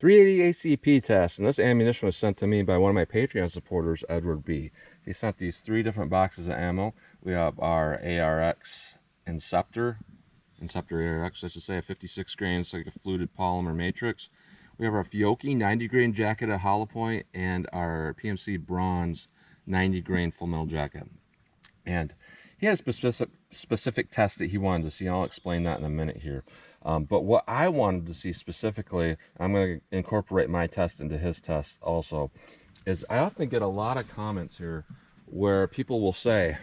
380 ACP test, and this ammunition was sent to me by one of my Patreon supporters, Edward B. He sent these 3 different boxes of ammo. We have our ARX Inceptor ARX, I should say, a 56 grain, it's like a fluted polymer matrix. We have our Fiocchi 90 grain jacket at hollow point, and our PMC bronze 90 grain full metal jacket. And he has specific tests that he wanted to see, and I'll explain that in a minute here. But what I wanted to see specifically, I'm going to incorporate my test into his test also, is I often get a lot of comments here where people will say,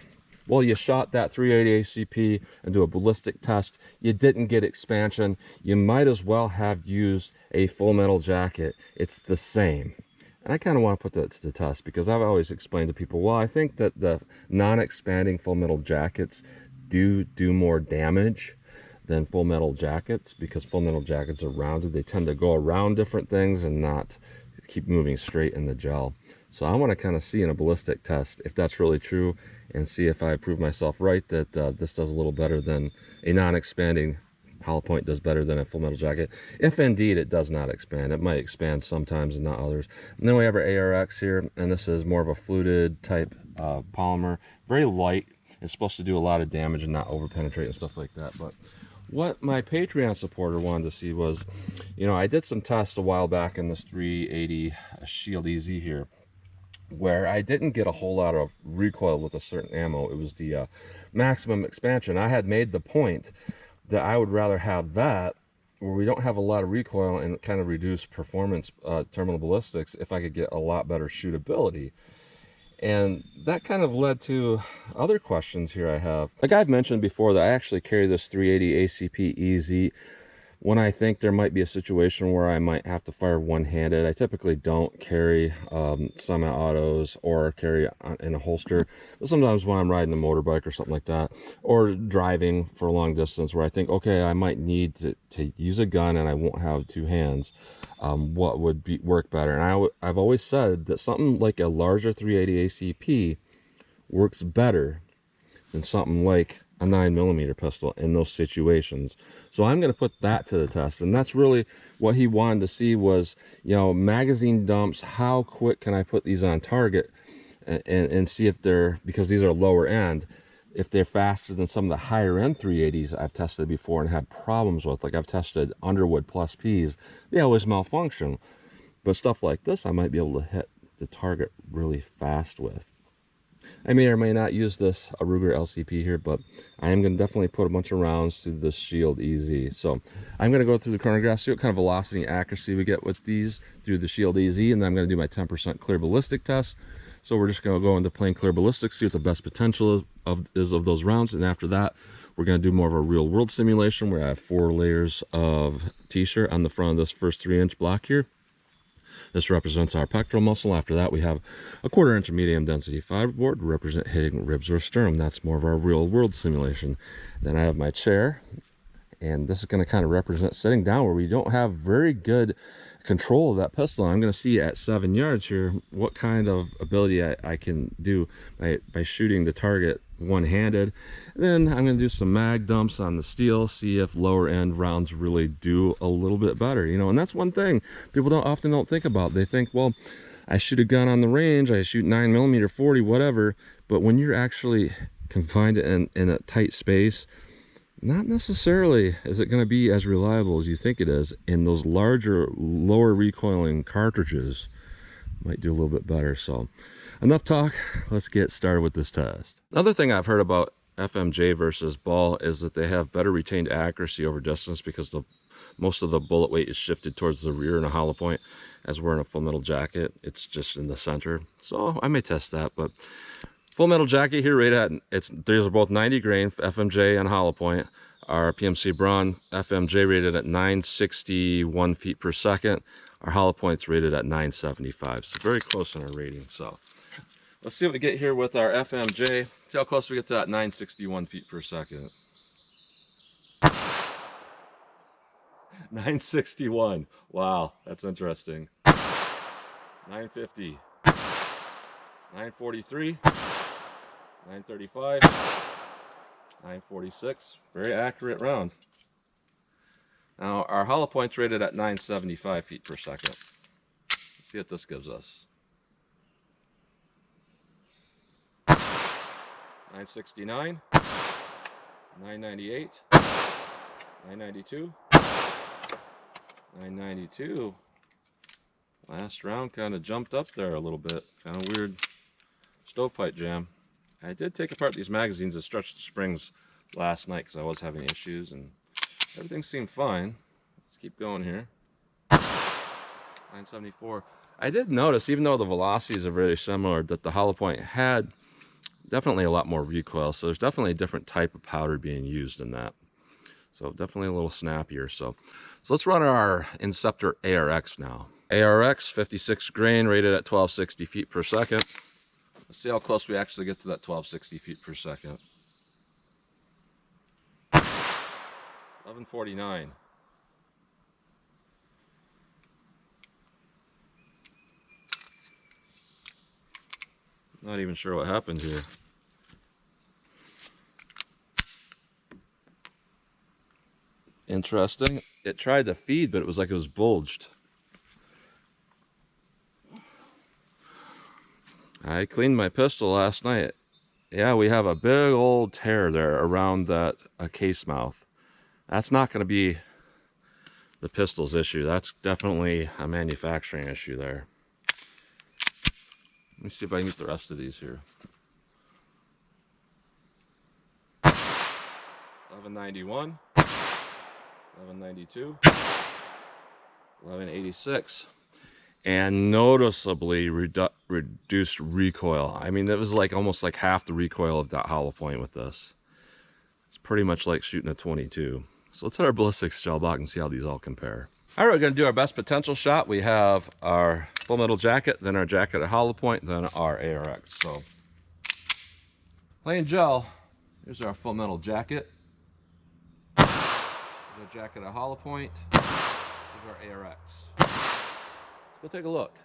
well, you shot that 380 ACP into a ballistic test, you didn't get expansion, you might as well have used a full metal jacket, it's the same. And I kind of want to put that to the test, because I've always explained to people, well, I think that the non-expanding full metal jackets do more damage than full metal jackets, because full metal jackets are rounded. They tend to go around different things and not keep moving straight in the gel. So I want to kind of see in a ballistic test if that's really true, and see if I prove myself right that this does a little better than a non-expanding hollow point does better than a full metal jacket, if indeed it does not expand. It might expand sometimes and not others. And then we have our ARX here, and this is more of a fluted type polymer, very light. It's supposed to do a lot of damage and not over penetrate and stuff like that. But what my Patreon supporter wanted to see was, you know, I did some tests a while back in this 380 Shield EZ here, where I didn't get a whole lot of recoil with a certain ammo. It was the maximum expansion. I had made the point that I would rather have that, where we don't have a lot of recoil and kind of reduce performance terminal ballistics, if I could get a lot better shootability. And that kind of led to other questions here I have. Like I've mentioned before, that I actually carry this 380 ACP EZ when I think there might be a situation where I might have to fire one-handed. I typically don't carry semi-autos or carry in a holster, but sometimes when I'm riding a motorbike or something like that, or driving for a long distance where I think, okay, I might need to use a gun and I won't have 2 hands, what would work better? And I've always said that something like a larger 380 ACP works better than something like a 9mm pistol in those situations. So I'm going to put that to the test, and that's really what he wanted to see was, you know, magazine dumps, how quick can I put these on target, and see if they're, because these are lower end, if they're faster than some of the higher end 380s I've tested before and had problems with. Like I've tested Underwood plus Ps, they always malfunction, but stuff like this I might be able to hit the target really fast with. I may or may not use this Ruger LCP here, but I am going to definitely put a bunch of rounds through the Shield EZ. So I'm going to go through the chronograph, see what kind of velocity and accuracy we get with these through the Shield EZ, and then I'm going to do my 10% clear ballistic test. So we're just going to go into plain clear ballistics, see what the best potential is of those rounds, and after that, we're going to do more of a real world simulation where I have 4 layers of t-shirt on the front of this first 3-inch block here. This represents our pectoral muscle. After that, we have a 1/4 inch medium density fiberboard to represent hitting ribs or sternum. That's more of our real world simulation. Then I have my chair, and this is going to kind of represent sitting down where we don't have very good control of that pistol. I'm going to see at 7 yards here what kind of ability I can do by shooting the target one-handed. Then I'm going to do some mag dumps on the steel, see if lower end rounds really do a little bit better, you know. And that's one thing people often don't think about. They think, well, I shoot a gun on the range, I shoot 9mm 40, whatever, but when you're actually confined in a tight space, not necessarily is it going to be as reliable as you think it is. And those larger, lower recoiling cartridges might do a little bit better. So enough talk, let's get started with this test. Another thing I've heard about FMJ versus ball is that they have better retained accuracy over distance, because most of the bullet weight is shifted towards the rear in a hollow point. As we're in a full metal jacket, it's just in the center. So I may test that, but full metal jacket here, right at, these are both 90 grain FMJ and hollow point. Our PMC Braun FMJ rated at 961 feet per second. Our hollow point's rated at 975. So very close in our rating. So let's see what we get here with our FMJ. See how close we get to that 961 feet per second. 961. Wow, that's interesting. 950. 943. 935, 946, very accurate round. Now our hollow point's rated at 975 feet per second. Let's see what this gives us. 969, 998, 992, 992. Last round kind of jumped up there a little bit. Kind of weird stovepipe jam. I did take apart these magazines and stretch the springs last night because I was having issues, and everything seemed fine. Let's keep going here. 974. I did notice, even though the velocities are very similar, that the hollow point had definitely a lot more recoil. So there's definitely a different type of powder being used in that. So definitely a little snappier. So let's run our Inceptor ARX now. ARX 56 grain, rated at 1260 feet per second. Let's see how close we actually get to that 1260 feet per second. 1149. Not even sure what happened here. Interesting. It tried to feed, but it was like it was bulged. I cleaned my pistol last night. Yeah, we have a big old tear there around that case mouth. That's not going to be the pistol's issue. That's definitely a manufacturing issue there. Let me see if I can get the rest of these here. 1191, 1192, 1186. And noticeably reduced recoil. I mean, it was like almost like half the recoil of that hollow point with this. It's pretty much like shooting a 22. So let's hit our ballistics gel block and see how these all compare. All right, we're going to do our best potential shot. We have our full metal jacket, then our jacket at hollow point, then our ARX. So plain gel. Here's our full metal jacket. Here's our jacket at hollow point. Here's our ARX. Let's go take a look.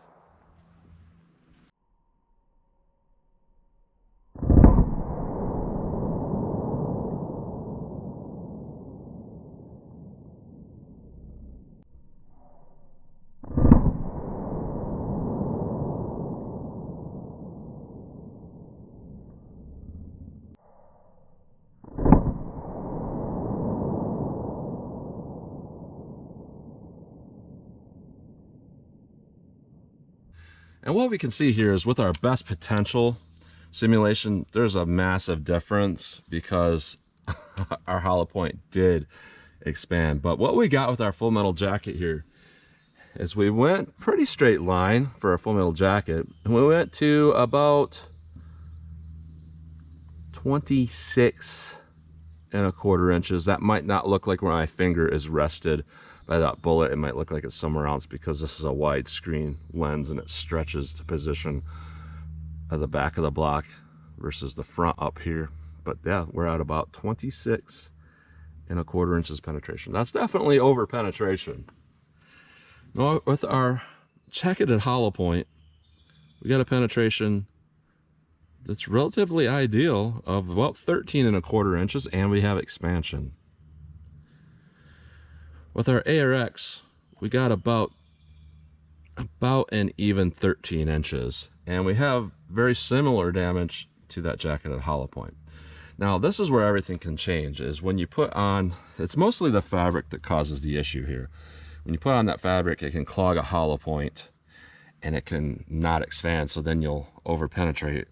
And what we can see here is with our best potential simulation, there's a massive difference because our hollow point did expand. But what we got with our full metal jacket here is we went pretty straight line for our full metal jacket, and we went to about 26.25 inches. That might not look like where my finger is rested by that bullet. It might look like it's somewhere else because this is a widescreen lens and it stretches to position at the back of the block versus the front up here. But yeah, we're at about 26.25 inches penetration. That's definitely over penetration. Now with our jacketed hollow point, we got a penetration that's relatively ideal of about 13.25 inches, and we have expansion. With our ARX, we got about an even 13 inches, and we have very similar damage to that jacketed hollow point. Now this is where everything can change, is when you put on, it's mostly the fabric that causes the issue here. When you put on that fabric, it can clog a hollow point and it can not expand, so then you'll over penetrate.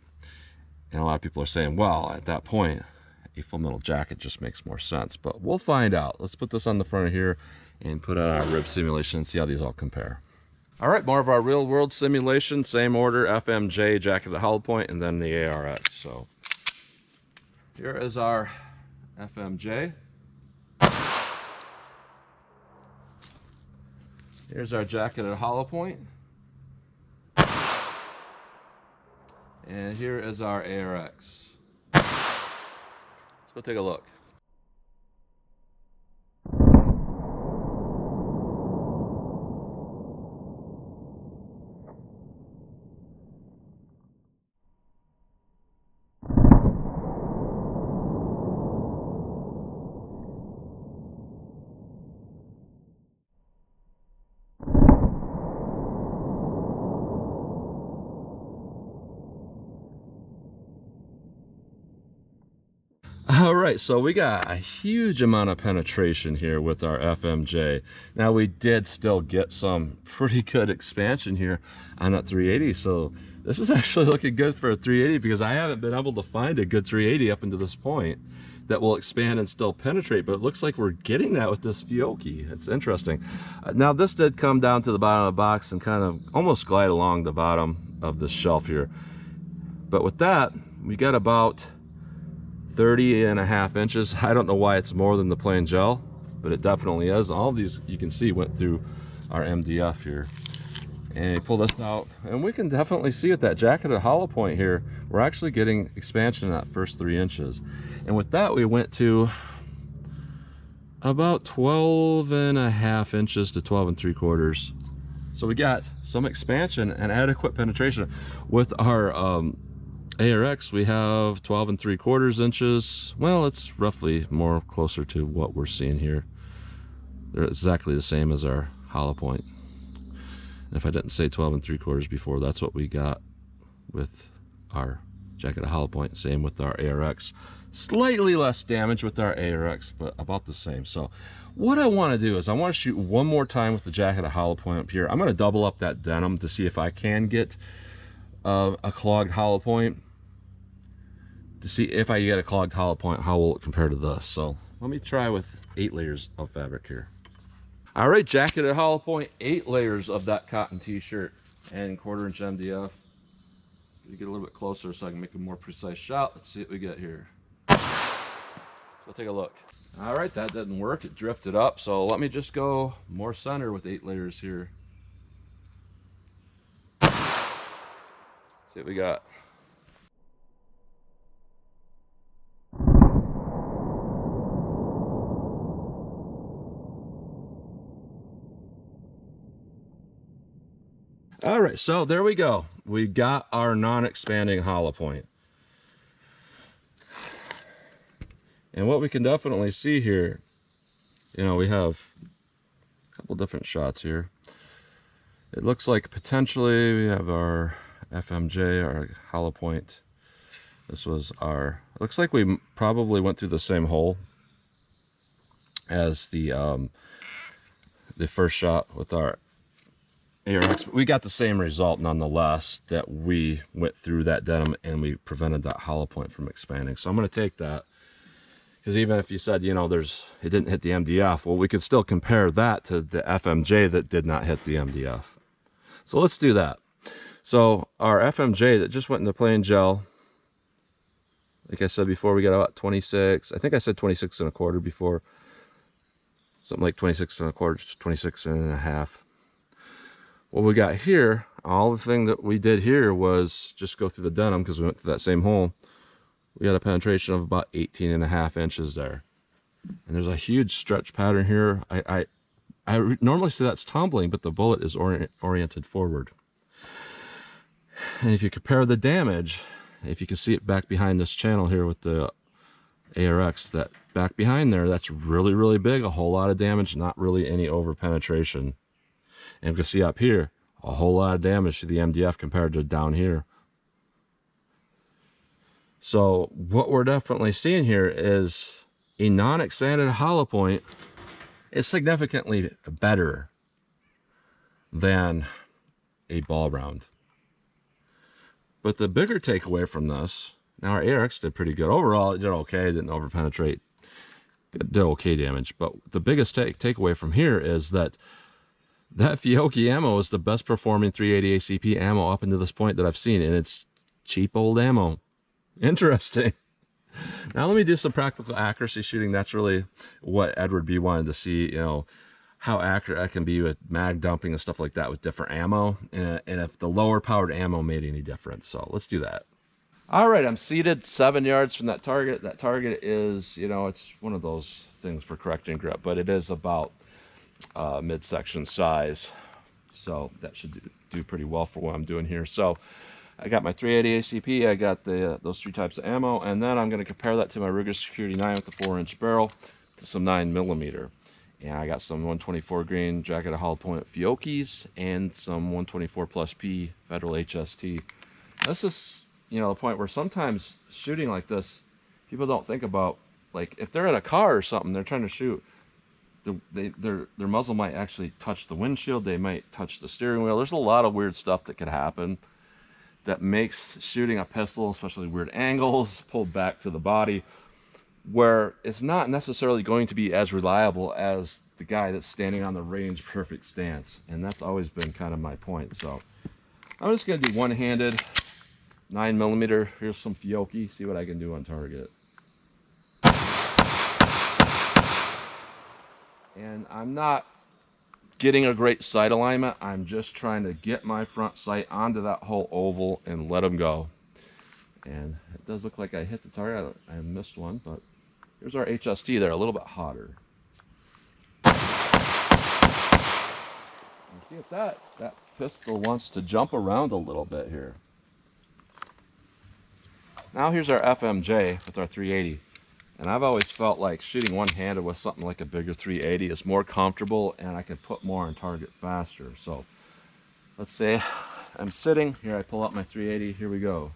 And a lot of people are saying, well, at that point, a full metal jacket just makes more sense. But we'll find out. Let's put this on the front of here and put on our rib simulation and see how these all compare. All right, more of our real world simulation. Same order, FMJ, jacket at hollow point, and then the ARX. So here is our FMJ. Here's our jacket at hollow point. And here is our ARX. Let's go take a look. All right, so we got a huge amount of penetration here with our FMJ. Now we did still get some pretty good expansion here on that 380. So this is actually looking good for a 380 because I haven't been able to find a good 380 up until this point that will expand and still penetrate, but it looks like we're getting that with this Fiocchi. It's interesting. Now this did come down to the bottom of the box and kind of almost glide along the bottom of the shelf here. But with that, we got about 30.5 inches. I don't know why it's more than the plain gel, but it definitely is. All these you can see went through our MDF here. And you pull this out, and we can definitely see with that jacketed hollow point here, we're actually getting expansion in that first 3 inches. And with that, we went to about 12.5 inches to 12.75. So we got some expansion and adequate penetration. With our ARX, we have 12.75 inches. Well, it's roughly more closer to what we're seeing here. They're exactly the same as our hollow point. And if I didn't say 12.75 before, that's what we got with our jacketed hollow point. Same with our ARX. Slightly less damage with our ARX, but about the same. So what I want to do is I want to shoot one more time with the jacketed hollow point up here. I'm going to double up that denim to see if I can get a clogged hollow point, to see if I get a clogged hollow point, how will it compare to this. So let me try with 8 layers of fabric here. All right, jacketed hollow point, 8 layers of that cotton t-shirt and 1/4 inch MDF. Get a little bit closer so I can make a more precise shot. Let's see what we get here. So take a look. All right, that didn't work. It drifted up. So let me just go more center with 8 layers here. See what we got. All right, so there we go. We got our non-expanding hollow point. And what we can definitely see here, you know, we have a couple different shots here. It looks like potentially we have our FMJ, our hollow point. This was our, looks like we probably went through the same hole as the first shot with our ARX, but we got the same result nonetheless, that we went through that denim and we prevented that hollow point from expanding. So I'm going to take that, because even if you said, you know, it didn't hit the MDF, well, we could still compare that to the FMJ that did not hit the MDF. So let's do that. So our FMJ that just went into plain gel, like I said before, we got about 26. I think I said 26.25 before. Something like 26.25, 26.5. What we got here, all the thing that we did here was just go through the denim, because we went through that same hole. We had a penetration of about 18.5 inches there. And there's a huge stretch pattern here. I normally say that's tumbling, but the bullet is oriented forward. And if you compare the damage, if you can see it back behind this channel here with the ARX, that back behind there, that's really, really big. A whole lot of damage, not really any over penetration. And you can see up here, a whole lot of damage to the MDF compared to down here. So what we're definitely seeing here is a non-expanded hollow point is significantly better than a ball round. But the bigger takeaway from this, now our ARX did pretty good. Overall, it did okay, it didn't over penetrate. It did okay damage. But the biggest takeaway from here is that Fiocchi ammo is the best performing 380 ACP ammo up until this point that I've seen, and it's cheap old ammo. Interesting. Now let me do some practical accuracy shooting. That's really what Edward B wanted to see, you know, how accurate I can be with mag dumping and stuff like that with different ammo, and if the lower powered ammo made any difference. So let's do that. All right, I'm seated 7 yards from that target. That target is, you know, it's one of those things for correcting grip, but it is about midsection size, so that should do pretty well for what I'm doing here. So I got my 380 ACP, I got those 3 types of ammo, and then I'm going to compare that to my Ruger Security 9 with the 4-inch barrel to some 9mm. And I got some 124 grain jacketed hollow point Fiocchis and some 124 plus P Federal HST. This is, you know, the point where sometimes shooting like this, people don't think about like if they're in a car or something, they're trying to shoot, their muzzle might actually touch the windshield. They might touch the steering wheel. There's a lot of weird stuff that could happen that makes shooting a pistol, especially weird angles, pulled back to the body, where it's not necessarily going to be as reliable as the guy that's standing on the range perfect stance. And that's always been kind of my point. So I'm just going to do one-handed 9mm. Here's some Fiocchi. See what I can do on target. And I'm not getting a great sight alignment. I'm just trying to get my front sight onto that whole oval and let them go. And it does look like I hit the target. I missed one, but here's our HST there, a little bit hotter. And see if that pistol wants to jump around a little bit here. Now here's our FMJ with our 380. And I've always felt like shooting one-handed with something like a bigger 380 is more comfortable and I can put more on target faster. So let's say I'm sitting here, I pull out my 380, here we go.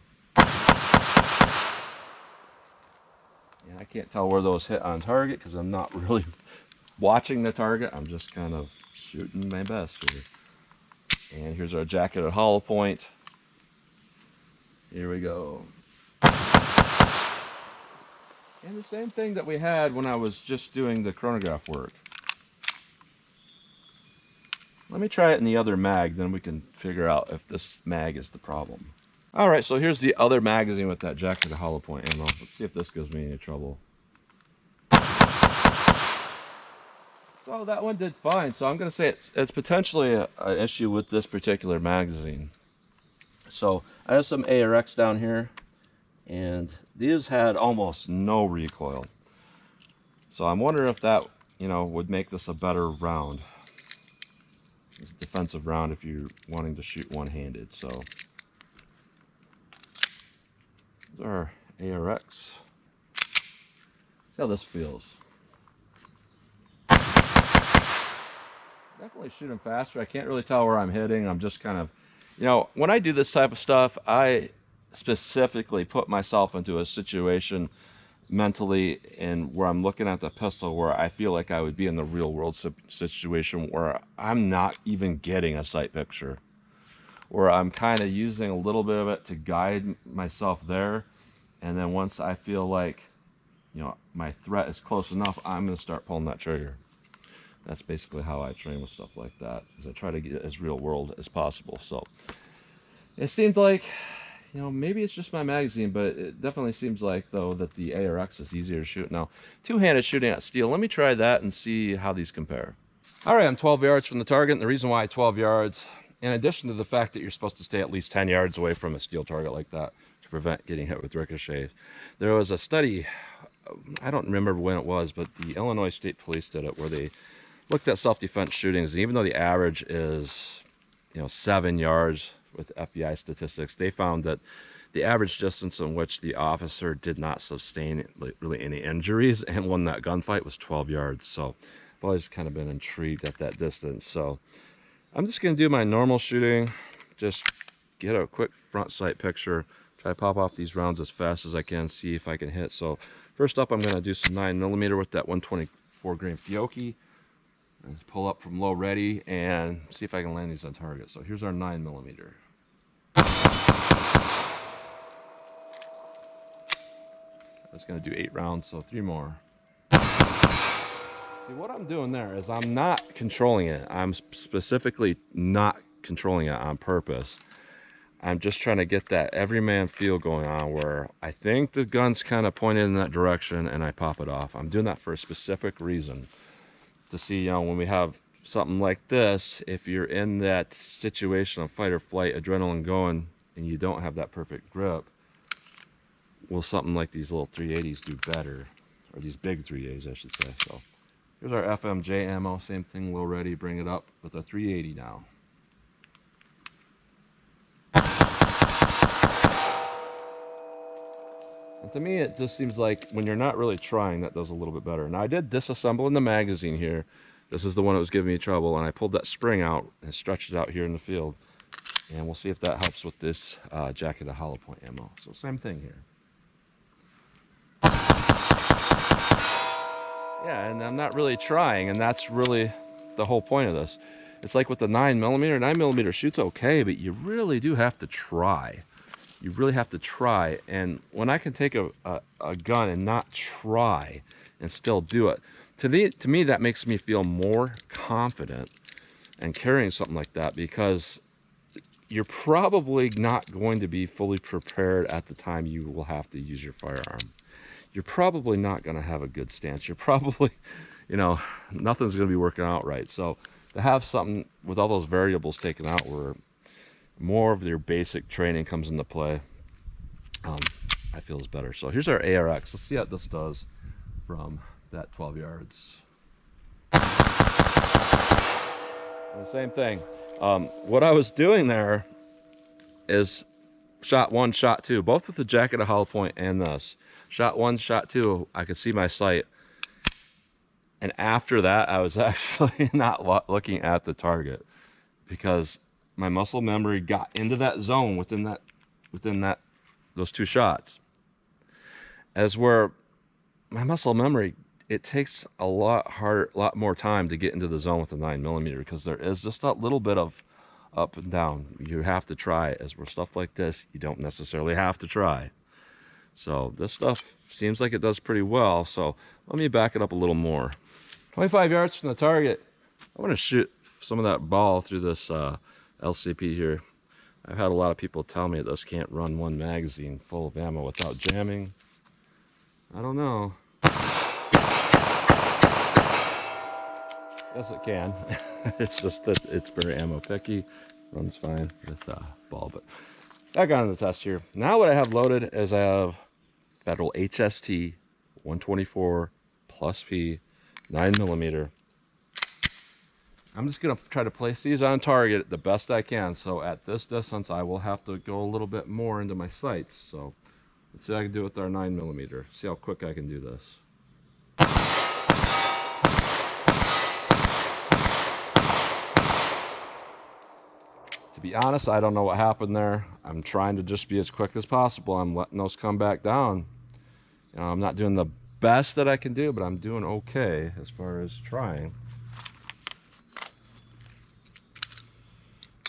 And I can't tell where those hit on target because I'm not really watching the target. I'm just kind of shooting my best here. And here's our jacketed hollow point. Here we go. And the same thing that we had when I was just doing the chronograph work. Let me try it in the other mag, then we can figure out if this mag is the problem. Alright, so here's the other magazine with that jacketed hollow point ammo. Let's see if this gives me any trouble. So that one did fine. So I'm going to say it's potentially an issue with this particular magazine. So I have some ARX down here. And these had almost no recoil. So I'm wondering if that, would make this a better round. It's a defensive round if you're wanting to shoot one-handed. So these are ARX. See how this feels. Definitely shooting faster. I can't really tell where I'm hitting. I'm just kind of, when I do this type of stuff, I specifically put myself into a situation mentally and where I'm looking at the pistol where I feel like I would be in the real world situation where I'm not even getting a sight picture, where I'm kind of using a little bit of it to guide myself there, and then once I feel like my threat is close enough, I'm going to start pulling that trigger. That's basically how I train with stuff like that, is I try to get it as real world as possible. So it seemed like maybe it's just my magazine, but it definitely seems like, though, that the ARX is easier to shoot. Now, two-handed shooting at steel, let me try that and see how these compare. All right, I'm 12 yards from the target, and the reason why 12 yards, in addition to the fact that you're supposed to stay at least 10 yards away from a steel target like that to prevent getting hit with ricochets. There was a study, I don't remember when it was, but the Illinois State Police did it, where they looked at self-defense shootings, and even though the average is, 7 yards, with FBI statistics, they found that the average distance in which the officer did not sustain really any injuries and won that gunfight was 12 yards. So I've always kind of been intrigued at that distance. So I'm just going to do my normal shooting, just get a quick front sight picture, try to pop off these rounds as fast as I can, see if I can hit. So first up, I'm going to do some 9mm with that 124 grain Fiocchi. Pull up from low ready and see if I can land these on target. So here's our 9mm. I was going to do 8 rounds, so 3 more. See, what I'm doing there is I'm not controlling it. I'm specifically not controlling it on purpose. I'm just trying to get that everyman feel going on where I think the gun's kind of pointed in that direction and I pop it off. I'm doing that for a specific reason. To see, when we have something like this, if you're in that situation of fight or flight, adrenaline going, and you don't have that perfect grip, will something like these little 380s do better? Or these big 380s, I should say. So here's our FMJ ammo, same thing, low ready, bring it up with a 380 now. And to me, it just seems like when you're not really trying, that does a little bit better. Now, I did disassemble in the magazine here. This is the one that was giving me trouble, and I pulled that spring out and stretched it out here in the field. And we'll see if that helps with this jacketed hollow point ammo. So same thing here. Yeah, and I'm not really trying, and that's really the whole point of this. It's like with the 9mm. 9mm shoots okay, but you really do have to try. You really have to try. And when I can take a gun and not try and still do it, to me that makes me feel more confident in carrying something like that, because you're probably not going to be fully prepared at the time you will have to use your firearm. You're probably not going to have a good stance. You're probably, nothing's going to be working out right. So to have something with all those variables taken out where more of your basic training comes into play, I feel is better. So here's our ARX. Let's see how this does from that 12 yards. And the same thing. What I was doing there is shot one, shot two, both with the jacket of hollow point and this. Shot one, shot two, I could see my sight. And after that, I was actually not looking at the target, because my muscle memory got into that zone within those two shots. As where my muscle memory, it takes a lot more time to get into the zone with the 9mm, because there is just a little bit of up and down. You have to try. As where stuff like this, you don't necessarily have to try. So this stuff seems like it does pretty well. So let me back it up a little more. 25 yards from the target, I want to shoot some of that ball through this LCP here. I've had a lot of people tell me this can't run one magazine full of ammo without jamming. I don't know. Yes, it can. It's just that it's very ammo picky. Runs fine with ball, but back on the test here. Now what I have loaded is I have Federal HST 124 plus P 9mm. I'm just gonna try to place these on target the best I can. So at this distance, I will have to go a little bit more into my sights. So let's see what I can do with our 9mm. See how quick I can do this. To be honest, I don't know what happened there. I'm trying to just be as quick as possible. I'm letting those come back down. I'm not doing the best that I can do, but I'm doing okay as far as trying.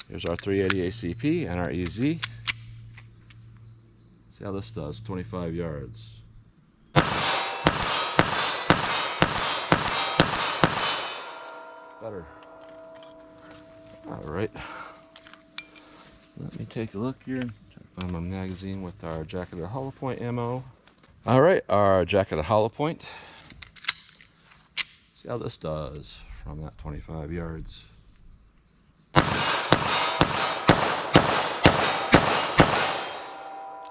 Here's our 380 ACP and our EZ. See how this does, 25 yards. Better. All right. Let me take a look here. Try to find my magazine with our jacketed hollow point ammo. All right, our jacketed hollow point. See how this does from that 25 yards.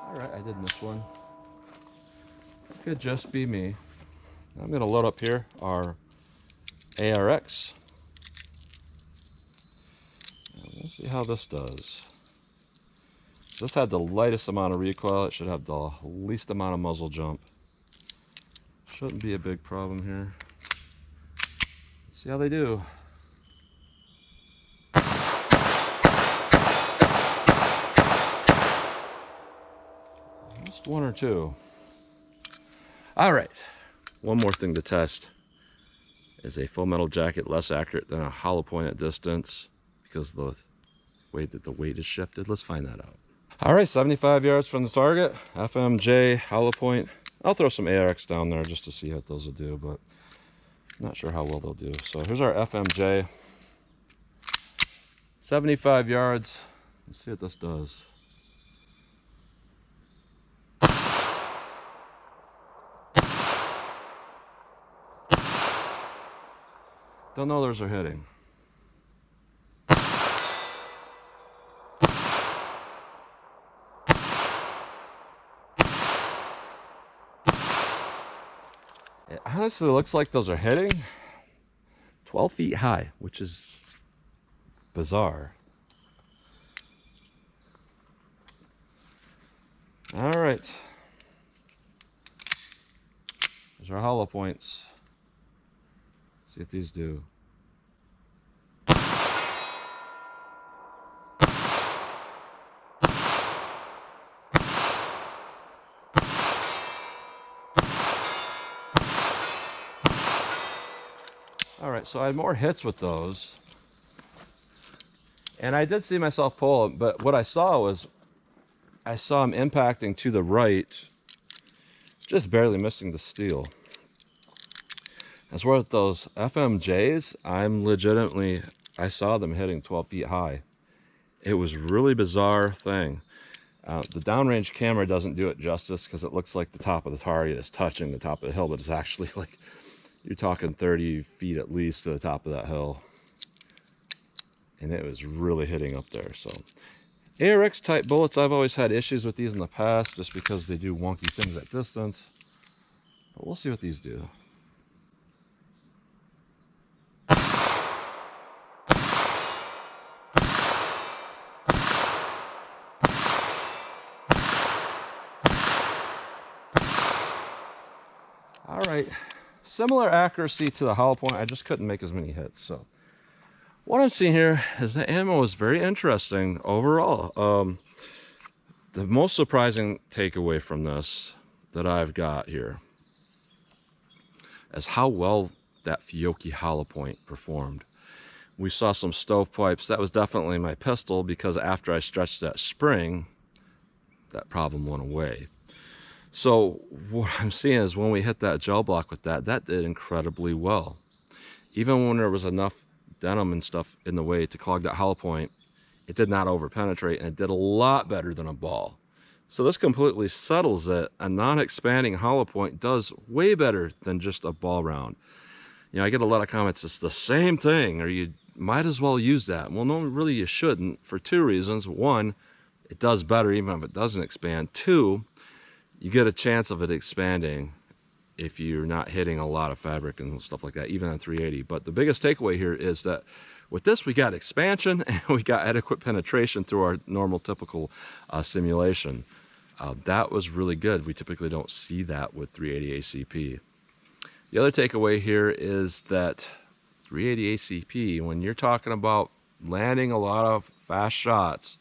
All right, I did miss one. Could just be me. I'm gonna load up here our ARX. Let's see how this does. This had the lightest amount of recoil. It should have the least amount of muzzle jump. Shouldn't be a big problem here. Let's see how they do. Just one or two. All right. One more thing to test. Is a full metal jacket less accurate than a hollow point at distance because of the way that the weight is shifted? Let's find that out. All right, 75 yards from the target, FMJ, hollow point. I'll throw some ARX down there just to see how those will do, but I'm not sure how well they'll do. So here's our FMJ, 75 yards. Let's see what this does. Don't know those are hitting. It honestly looks like those are hitting 12 feet high, which is bizarre. All right. There's our hollow points. See what these do. All right, so I had more hits with those. And I did see myself pull, but what I saw was I saw him impacting to the right, just barely missing the steel. As well as those FMJs, I saw them hitting 12 feet high. It was really bizarre thing. The downrange camera doesn't do it justice because it looks like the top of the target is touching the top of the hill, but it's actually like, you're talking 30 feet at least to the top of that hill. And it was really hitting up there. So ARX type bullets, I've always had issues with these in the past just because they do wonky things at distance. But we'll see what these do. All right, similar accuracy to the hollow point. I just couldn't make as many hits. So what I'm seeing here is the ammo is very interesting overall. The most surprising takeaway from this that I've got here is how well that Fiocchi hollow point performed. We saw some stovepipes. That was definitely my pistol because after I stretched that spring, that problem went away. So what I'm seeing is when we hit that gel block with that did incredibly well. Even when there was enough denim and stuff in the way to clog that hollow point, it did not over penetrate, and it did a lot better than a ball. So this completely settles it. A non-expanding hollow point does way better than just a ball round. You know, I get a lot of comments, it's the same thing, or you might as well use that. Well, no, really you shouldn't, for two reasons. One, it does better even if it doesn't expand. Two, you get a chance of it expanding if you're not hitting a lot of fabric and stuff like that, even on 380. But the biggest takeaway here is that with this, we got expansion and we got adequate penetration through our normal typical simulation. That was really good. We typically don't see that with 380 ACP. The other takeaway here is that 380 ACP, when you're talking about landing a lot of fast shots,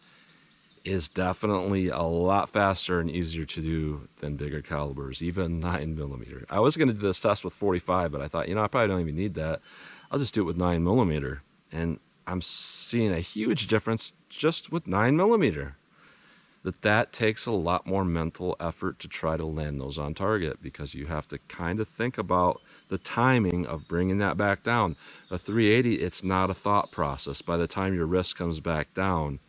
is definitely a lot faster and easier to do than bigger calibers, even 9mm. I was going to do this test with 45, but I thought, you know, I probably don't even need that. I'll just do it with 9mm. And I'm seeing a huge difference just with 9mm. That takes a lot more mental effort to try to land those on target because you have to kind of think about the timing of bringing that back down. The 380, it's not a thought process. By the time your wrist comes back down,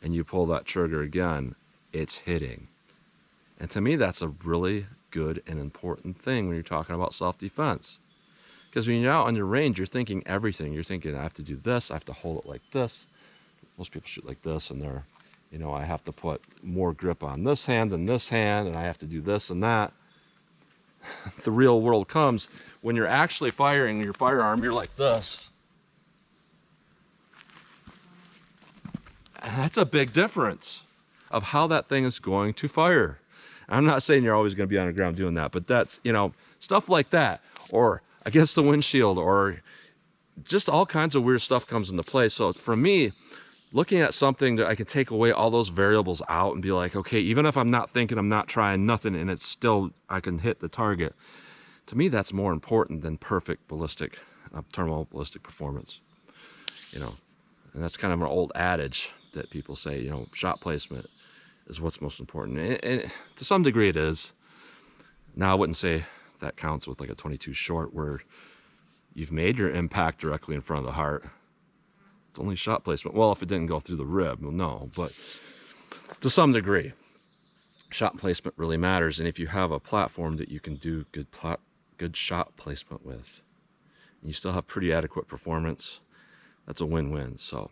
and you pull that trigger again, it's hitting. And to me, that's a really good and important thing when you're talking about self-defense. Because when you're out on your range, you're thinking everything. You're thinking, I have to do this, I have to hold it like this. Most people shoot like this, and they're, you know, I have to put more grip on this hand than this hand, and I have to do this and that. The real world comes when you're actually firing your firearm, you're like this. That's a big difference of how that thing is going to fire. I'm not saying you're always going to be on the ground doing that, but that's, you know, stuff like that, or against the windshield, or just all kinds of weird stuff comes into play. So for me, looking at something that I can take away all those variables out and be like, okay, even if I'm not thinking, I'm not trying nothing, and it's still, I can hit the target. To me, that's more important than perfect ballistic, terminal ballistic performance, you know. And that's kind of an old adage that people say, you know, shot placement is what's most important. And to some degree it is. Now, I wouldn't say that counts with like a 22 short where you've made your impact directly in front of the heart. It's only shot placement. Well, if it didn't go through the rib, well, no. But to some degree, shot placement really matters. And if you have a platform that you can do good shot placement with, and you still have pretty adequate performance, that's a win-win. So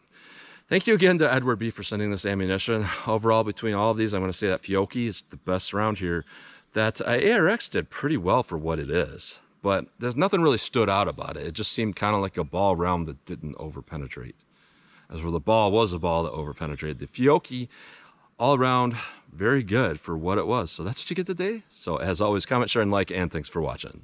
thank you again to Edward B for sending this ammunition. Overall, between all of these, I'm going to say that Fiocchi is the best around here. That ARX did pretty well for what it is, but there's nothing really stood out about it. It just seemed kind of like a ball round that didn't over-penetrate. As where the ball was a ball that over-penetrated. The Fiocchi, all around, very good for what it was. So that's what you get today. So as always, comment, share, and like, and thanks for watching.